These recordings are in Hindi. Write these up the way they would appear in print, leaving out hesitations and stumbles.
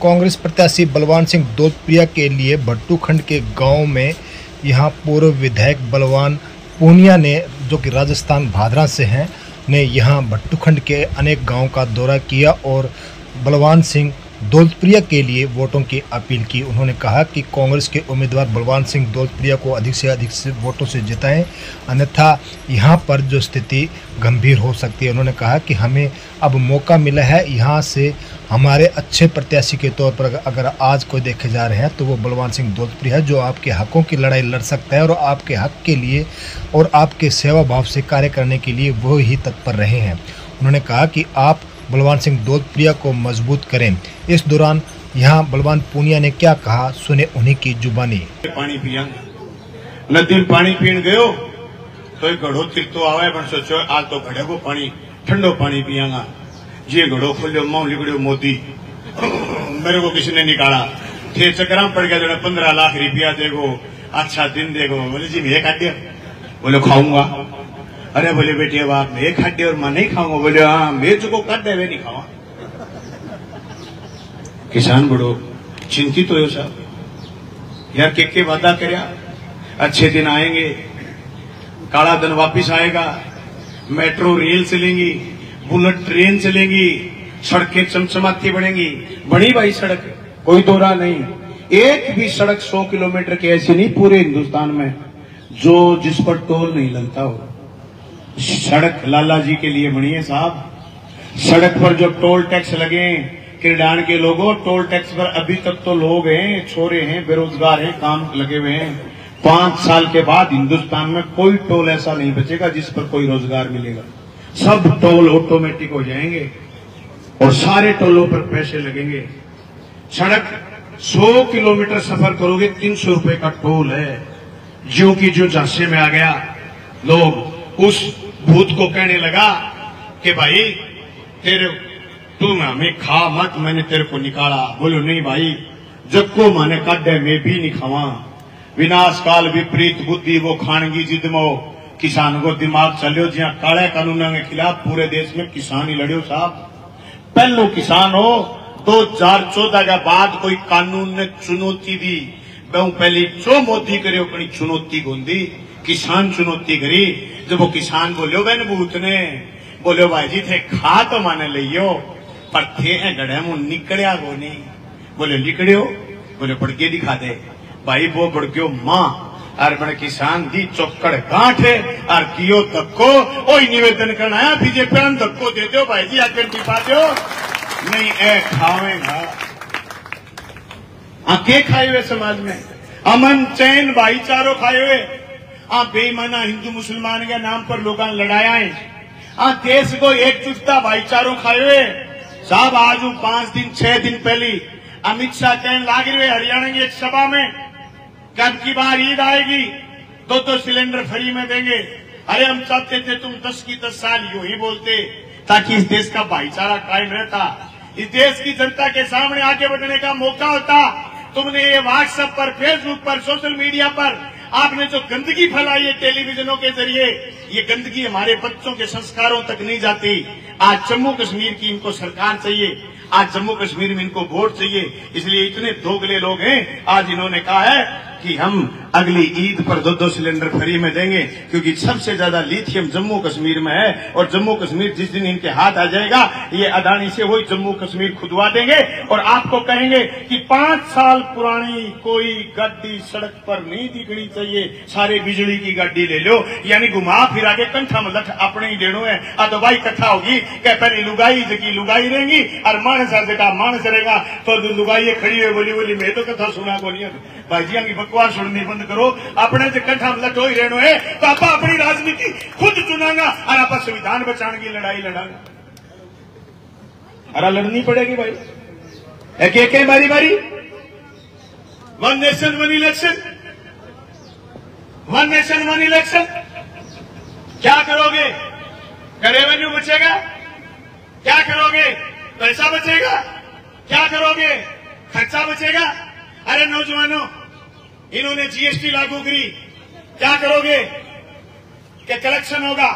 कांग्रेस प्रत्याशी बलवान सिंह दौलतप्रिया के लिए भट्टूखंड के गांव में यहां पूर्व विधायक बलवान पूनिया ने, जो कि राजस्थान भादरा से हैं, ने यहां भट्टूखंड के अनेक गांव का दौरा किया और बलवान सिंह दौलतप्रिया के लिए वोटों की अपील की। उन्होंने कहा कि कांग्रेस के उम्मीदवार बलवान सिंह दौलतप्रिया को अधिक से अधिक वोटों से जिताएं, अन्यथा यहां पर जो स्थिति गंभीर हो सकती है। उन्होंने कहा कि हमें अब मौका मिला है, यहां से हमारे अच्छे प्रत्याशी के तौर पर अगर आज कोई देखे जा रहे हैं तो वो बलवान सिंह दौलतप्रिया है, जो आपके हकों की लड़ाई लड़ सकता है और आपके हक के लिए और आपके सेवा भाव से कार्य करने के लिए वो ही तत्पर रहे हैं। उन्होंने कहा कि आप बलवान सिंह दौलतप्रिया को मजबूत करें। इस दौरान यहाँ बलवान पूनिया ने क्या कहा, सुने उन्हीं की जुबानी। पानी पिया नदी में पानी पीन गयो तो एक घड़ो तिरतो आवे, पर सोचो आज तो घड़े को पानी ठंडो पानी पियागा। ये घड़ो खोलो मां लिगड़ो मोदी मेरे को किसी ने निकाला थे, चक्कर पड़ गया। जो 15 लाख रुपया देखो, अच्छा दिन देखो। बोले जी मैं काट दिया, बोले खाऊंगा। अरे बोले बेटी अब आप मैं खाटे और मैं नहीं खाऊंगा। बोले हाँ मैं जो काट दे वे नहीं खावा। किसान बड़ो चिंतित हो साहब यार, के वादा करया अच्छे दिन आएंगे, काला दिन वापिस आएगा, मेट्रो रेल चलेंगी, बुलेट ट्रेन चलेंगी, सड़कें चमचमाती बनेंगी। बनी भाई सड़क, कोई दौरा नहीं। एक भी सड़क 100 किलोमीटर की ऐसी नहीं पूरे हिंदुस्तान में जो जिस पर टोल नहीं लगता हो। सड़क लाला जी के लिए बनी है साहब। सड़क पर जो टोल टैक्स लगे, किरडान के लोगों, टोल टैक्स पर अभी तक तो लोग हैं, छोरे हैं, बेरोजगार हैं, काम लगे हुए हैं। 5 साल के बाद हिंदुस्तान में कोई टोल ऐसा नहीं बचेगा जिस पर कोई रोजगार मिलेगा। सब टोल ऑटोमेटिक हो जाएंगे और सारे टोलों पर पैसे लगेंगे। सड़क 100 किलोमीटर सफर करोगे 300 रुपए का टोल है। ज्यों की जो झांसे में आ गया, लोग उस भूत को कहने लगा कि भाई तेरे तू हमें खा मत, मैंने तेरे को निकाला। बोलो नहीं भाई, जब को मैंने काटे मैं भी नहीं खावा। विनाश काल विपरीत बुद्धि वो खानगी जिद मो। किसान को दिमाग चलो जहां काले कानूनों के खिलाफ पूरे देश में किसान ही लड़ो साहब। पहलो किसान हो। 2014 के बाद कोई कानून ने चुनौती दी, बहु पहली जो मोदी करे अपनी चुनौती गोंदी, किसान चुनौती करी। जब वो किसान बोलो बहन भूत ने, बोलो भाई जी थे खा तो माने लियो, पर थे गढ़े मुंह निकलिया को नहीं। बोले निकलियो, बोले बड़के दिखा दे भाई। वो बड़क्यो मां और बड़े किसान दी चौकड़ गांठे और कियो धक्को। ओ निवेदन करना है बीजेपी में धक्को दे दो भाई जी, आकर टिपा दो नहीं ए खावेगा। के खाए हुए समाज में अमन चैन भाईचारो खाए हुए, बेईमाना हिंदू मुसलमान के नाम पर लोग लड़ाया है। देश को एकजुटता भाईचारों खाए हुए साहब। आज 5 दिन 6 दिन पहले अमित शाह कहने लाग रहे हरियाणा की एक सभा में, कब की बार ईद आएगी 2 सिलेंडर फ्री में देंगे। अरे हम चाहते थे तुम 10 की 10 साल यूं ही बोलते ताकि इस देश का भाईचारा कायम रहता, इस देश की जनता के सामने आगे बढ़ने का मौका होता। तुमने ये व्हाट्सएप पर, फेसबुक पर, सोशल मीडिया पर आपने जो गंदगी फैलाई है टेलीविजनों के जरिए, ये गंदगी हमारे बच्चों के संस्कारों तक नहीं जाती। आज जम्मू कश्मीर की इनको सरकार चाहिए, आज जम्मू कश्मीर में इनको वोट चाहिए, इसलिए इतने दोगले लोग हैं। आज इन्होंने कहा है कि हम अगली ईद पर 2 सिलेंडर फ्री में देंगे, क्योंकि सबसे ज्यादा लिथियम जम्मू कश्मीर में है। और जम्मू कश्मीर जिस दिन इनके हाथ आ जाएगा, ये अदानी से वही जम्मू कश्मीर खुदवा देंगे और आपको कहेंगे कि 5 साल पुरानी कोई गाड़ी सड़क पर नहीं दिखनी चाहिए, सारे बिजली की गाड़ी ले लो। यानी घुमा फिरा के कंठा मलठ अपने ही लेनो है। तो भाई कथा होगी कि पहले लुगाई जगी लुगाई रहेंगी और मानस जगह मानस रहेगा। तो लुगाई खड़ी हुई बोली बोली मैं तो कथा सुना को नहीं भाई जी, की बकवास सुननी बंद करो। अपने से कंठा मलट हो ही रहनो है तो आप अपनी राजनीति खुद चुनागा और आप संविधान बचाने की लड़ाई लड़ांगा। अरे लड़नी पड़ेगी भाई, एक बारी बारी। 1 नेशन 1 इलेक्शन, 1 नेशन 1 इलेक्शन। क्या करोगे? रेवेन्यू बचेगा? क्या करोगे? पैसा बचेगा? क्या करोगे? खर्चा बचेगा? अरे नौजवानों, इन्होंने जीएसटी लागू करी, क्या करोगे? क्या कलेक्शन होगा,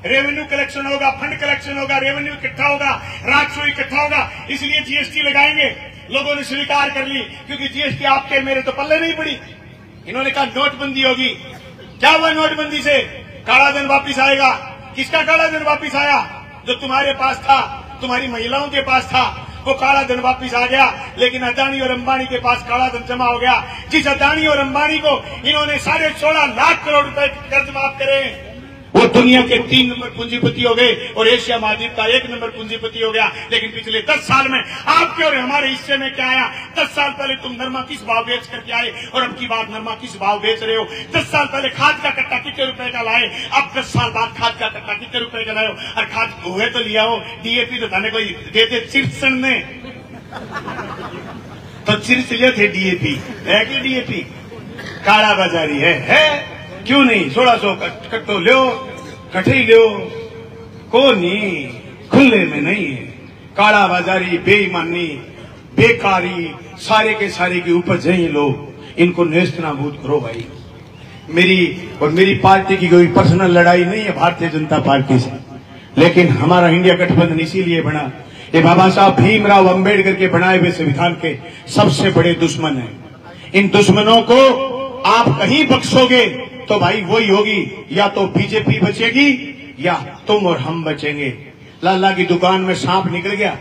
रेवेन्यू कलेक्शन होगा, फंड कलेक्शन होगा, रेवेन्यू इकट्ठा होगा, राजस्व इकट्ठा होगा, इसलिए जीएसटी लगाएंगे। लोगों ने स्वीकार कर ली, क्योंकि जीएसटी आपके मेरे तो पल्ले नहीं पड़ी। इन्होंने कहा नोटबंदी होगी। क्या हुआ नोटबंदी से? काला धन वापिस आएगा। किसका काला धन वापिस आया? जो तुम्हारे पास था, तुम्हारी महिलाओं के पास था, वो काला धन वापिस आ गया। लेकिन अदानी और अंबानी के पास काला धन जमा हो गया। जिस अदानी और अंबानी को इन्होंने 16.5 लाख करोड़ रुपए कर्ज माफ करे, वो दुनिया के 3 नंबर पूंजीपति हो गए और एशिया महाद्वीप का 1 नंबर पूंजीपति हो गया। लेकिन पिछले 10 साल में आपके और हमारे हिस्से में क्या आया? 10 साल पहले तुम नरमा किस भाव बेच करके आए और अब की बात नरमा किस भाव बेच रहे हो? 10 साल पहले खाद का कट्टा कितने रुपए का लाए, अब 10 साल बाद खाद का कट्टा कितने रुपए का लाए हो? और खाद हुए तो लिया हो, डीएपी तो थाने कोई देते चिरसन ने तो चिरस लिए थे। डीएपी है कि डीएपी काला बाजारी है? क्यों नहीं? 1600 कट्टो लो, कठे लो, को नहीं, खुले में नहीं है। काला बाजारी, बेईमानी, बेकारी, सारे के सारे की उपज है ये लोग। इनको नेस्त नाबूद करो भाई। मेरी और मेरी पार्टी की कोई पर्सनल लड़ाई नहीं है भारतीय जनता पार्टी से, लेकिन हमारा इंडिया गठबंधन इसीलिए बना, ये बाबा साहब भीमराव अंबेडकर के बनाए हुए संविधान के सबसे बड़े दुश्मन हैं। इन दुश्मनों को आप कहीं बख्शोगे तो भाई वही होगी, या तो बीजेपी बचेगी या तुम और हम बचेंगे। लाला की दुकान में सांप निकल गया,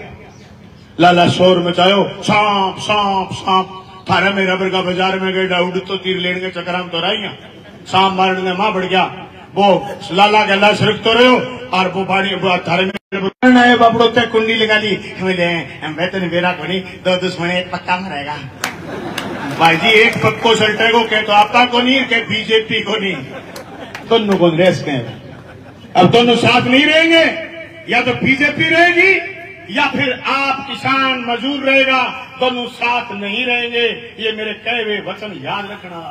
लाला शोर मचायो, सांप सांप सांप। थारे में रबर का बाजार में गए डाउड तो तीर लेने के चक्कर हम तो रही सांप मारने मां बढ़ गया। वो लाला गला सड़क तो रहे हो और वो बाड़ी थारे में बापड़ो तक कुंडी लगा ली। बेहतर बेरा को नहीं, 2 दुश्मन एक पक्का मरेगा। भाई जी एक पक्को सल्टे को कह तो आपका को नहीं, कह बीजेपी को नहीं, दोनों को रेस में। अब दोनों साथ नहीं रहेंगे, या तो बीजेपी रहेगी या फिर आप किसान मजदूर रहेगा, दोनों साथ नहीं रहेंगे। ये मेरे कहे हुए वचन याद रखना।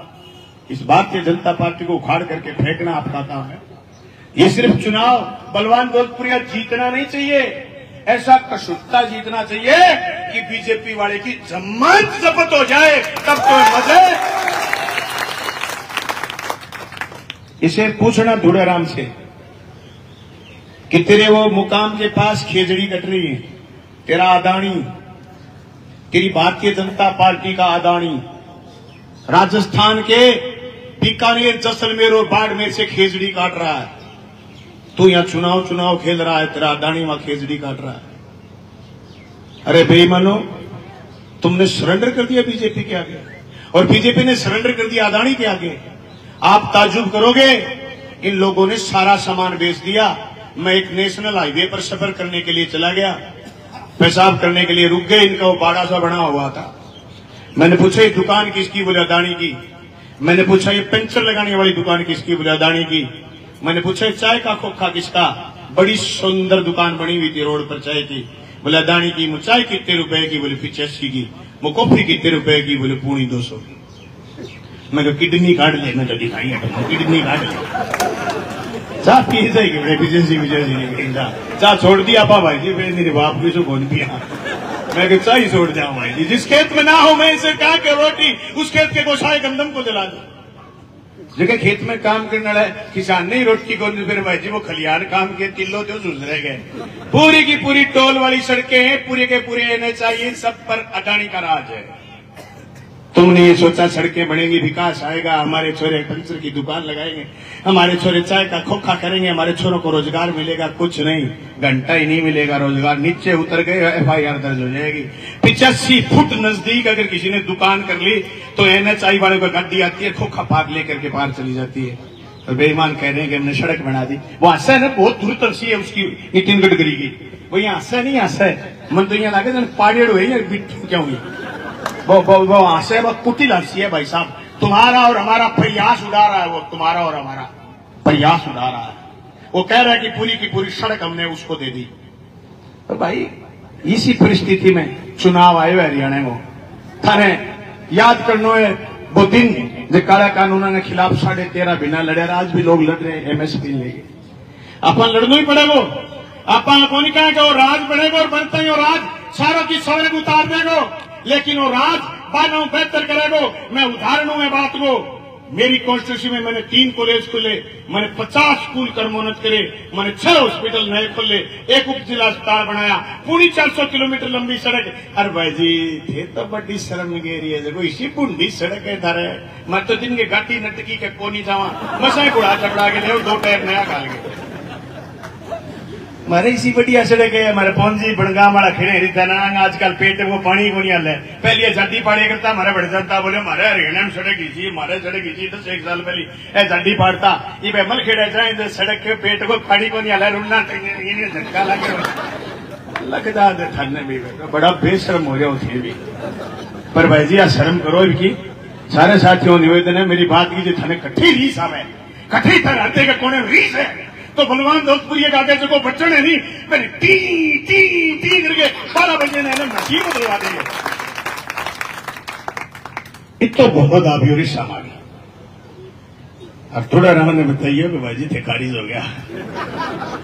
इस भारतीय जनता पार्टी को उखाड़ करके फेंकना आपका काम है। ये सिर्फ चुनाव बलवान गोलपुरिया जीतना नहीं चाहिए, ऐसा कशुत्ता जीतना चाहिए कि बीजेपी वाले की जम्मत जब्त हो जाए, तब तो मजे। इसे पूछना धुड़ेराम से कि तेरे वो मुकाम के पास खेजड़ी कट रही है, तेरा अदानी, तेरी भारतीय जनता पार्टी का अदानी राजस्थान के बीकानेर, जैसलमेर और बाड़मेर से खेजड़ी काट रहा है। तू यहां चुनाव खेल रहा है, तेरा अदानी वहां खेजड़ी काट रहा है। अरे बेईमानो, तुमने सरेंडर कर दिया बीजेपी के आगे और बीजेपी ने सरेंडर कर दिया अदानी के आगे। आप ताजुब करोगे, इन लोगों ने सारा सामान बेच दिया। मैं एक नेशनल हाईवे पर सफर करने के लिए चला गया, पेशाब करने के लिए रुक गए। इनका वो बाड़ा सा बना हुआ था। मैंने पूछा ये दुकान किसकी? बोले अदानी की। मैंने पूछा ये पंचर लगाने वाली दुकान किसकी? बोले अदानी की। मैंने पूछा चाय का खोखा किसका? बड़ी सुंदर दुकान बनी हुई थी रोड पर चाय की। बोले अदानी की। वो चाय कितने रुपए की? बोले 85 की। वो कॉफी कितने रुपए की? बोले 250 की। मैं कहा किडनी काट ले, मैं तो दिखाई किडनी काट ले। चाह पी जाएगी बड़े विजय चाह छोड़ दिया पा भाई जी, मेरे बाप की जो कौन पिया। मैं कहा चाह ही छोड़ जाऊं भाई जी। जिस खेत में ना हो मैं इसे कहा कि रोटी उस खेत के गोसाई गंदम को दिला दो। जगह खेत में काम करने वाला किसान नहीं रोटी को, फिर भाई जी वो खलियान काम के तिल्लो तो झुल रह गए। पूरी की पूरी टोल वाली सड़कें हैं, पूरे के पूरे NH सब पर अडानी का राज है। तुमने ये सोचा सड़कें बनेंगी, विकास आएगा, हमारे छोरे पंचर की दुकान लगाएंगे, हमारे छोरे चाय का खोखा करेंगे, हमारे छोरों को रोजगार मिलेगा। कुछ नहीं, घंटा ही नहीं मिलेगा रोजगार। नीचे उतर गए FIR दर्ज हो जाएगी। 85 फुट नजदीक अगर किसी ने दुकान कर ली तो NH वाले को गाड़ी आती है, खोखा पाक लेकर के बाहर चली जाती है। और बेईमान कह रहे हैं कि हमने सड़क बना दी। वो हंसा है ना, बहुत दूर सी है उसकी, नितिन गडकरी की। वो यहाँ हंसा नहीं हंसा है, मन तो यहाँ लागे पाड़ेड़ हुई है क्या हुई। वो हंसे, वो कुटिल हंसी है भाई साहब। तुम्हारा और हमारा प्रयास उड़ा रहा है, वो तुम्हारा और हमारा प्रयास उड़ा रहा है। वो कह रहा है कि पूरी की पूरी सड़क हमने उसको दे दी। तो भाई इसी परिस्थिति में चुनाव आए हुए हरियाणा में, थाने याद करना है वो दिन जो काला कानून के खिलाफ 13.5 महीना लड़े। आज भी लोग लड़ रहे हैं MSP लेके। अपन लड़ना ही पड़ेगा। अपन को नहीं कहा कि वो राज बढ़ेगा और बनता ही, और राज सारों की सवरे को उतार देगा, लेकिन वो राज बानों बेहतर करेगा। मैं उदाहरणों में बात को मेरी कॉन्स्टिट्यूंसी में मैंने 3 कॉलेज खोले, मैंने 50 स्कूल कर्मोन्नत करे, मैंने 6 हॉस्पिटल नए खोले, 1 उप जिला अस्पताल बनाया, पूरी 400 किलोमीटर लंबी सड़क। अरे भाई जी थे तो बड़ी शर्म गेरी है, देखो इसी बुंडी सड़क है थारे। मैं तो दिन के गाटी नटकी के कोनी जावा, मसा घोड़ा चपड़ा के ले 2 टायर नया खाल गए। मारे इसी बढ़िया सड़क है, हमारे पौंजी बड़गा मारा खेड़े रीता ना आजकल पेट वो पानी को नहीं आले। पहले जाटी पाड़ी करता, हमारे बड़ जनता बोले हमारे हरियाणा में सड़क घीची, हमारे सड़क घीची 10 साल पहले ए जाटी पाड़ता ये बेमल खेड़ा जाए सड़क के पेट को पानी को नहीं आला, रुड़ना झटका लगे लग जा थाने भी बड़ा बेशर्म हो गया उसे भी। पर भाई जी शर्म करो इनकी। सारे साथियों निवेदन है मेरी बात की, थाने कट्ठी रीस आवे, कट्ठी तरह के कोने रीस है तो बलवान दोस्तपुरी आगे जो बच्चन है नहीं मैंने टी टी टी करके 12 बजे ने मशीन बदलवा दी है। तो बहुत आप योरी सामान अब थोड़ा राम ने बताइए कि भाई जी थे खारिज हो गया,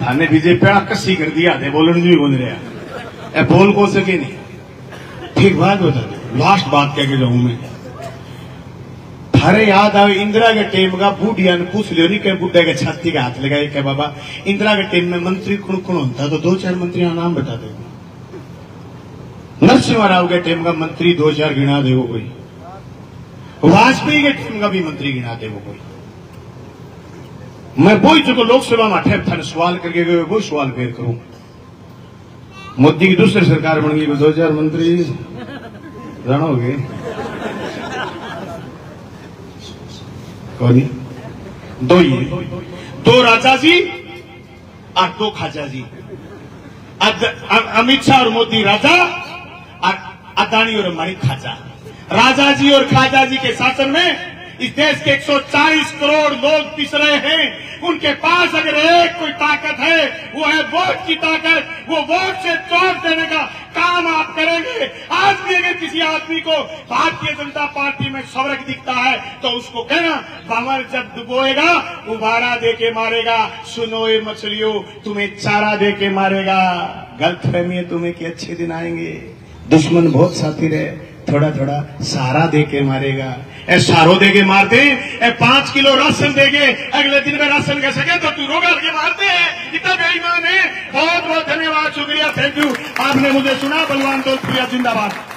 थाने बीजेपी कस्सी कर दिया थे, बोलन भी बोल रहा बोल को सके नहीं। ठीक बात बता दो, लास्ट बात कह के जाऊं मैं। थारे याद आवे इंदिरा के टेम का बूढ़िया ने पूछ लियो नहीं, कह बुढ़े के छाती के हाथ लगाए क्या बाबा इंदिरा के टेम में मंत्री कौन कौन होता, तो 2-4 मंत्रियों का नाम बता दे। नरसिम्हा राव के टेम का मंत्री 2-4 गिना दे वो कोई, वाजपेयी के टेम का भी मंत्री गिना दे वो कोई। मैं वही जो लोकसभा में अठे थाने सवाल करके गए वो सवाल फिर करूं। मोदी की दूसरी सरकार बन गई, 2-4 मंत्री जानोगे कौन? 2 ही, 2 राजा जी और 2 खाजा जी। अमित शाह और मोदी राजा और अदानी और अंबानी खाजा। राजा जी और खाजा जी के शासन में इस देश के 140 करोड़ लोग पिस रहे हैं। उनके पास अगर एक कोई ताकत है वो है वोट की ताकत। वो वोट से चोट देने का काम आप करेंगे। आज भी अगर किसी आदमी को भारतीय जनता पार्टी में स्वर्ग दिखता है तो उसको कहना भंवर जब डुबोएगा उबारा दे के मारेगा, सुनो ये मछलियों तुम्हें चारा दे के मारेगा। गलतफहमी है तुम्हें कि अच्छे दिन आएंगे, दुश्मन बहुत साथी रहे, थोड़ा थोड़ा सहारा दे के मारेगा। ए सारो दे के मारते, 5 किलो राशन देंगे, अगले दिन में राशन कह सके तो तू रोगा के मारते हैं। इतना बेईमान है। बहुत बहुत धन्यवाद, शुक्रिया, थैंक यू। आपने मुझे सुना। बलवान दोस्तपुरी जिंदाबाद।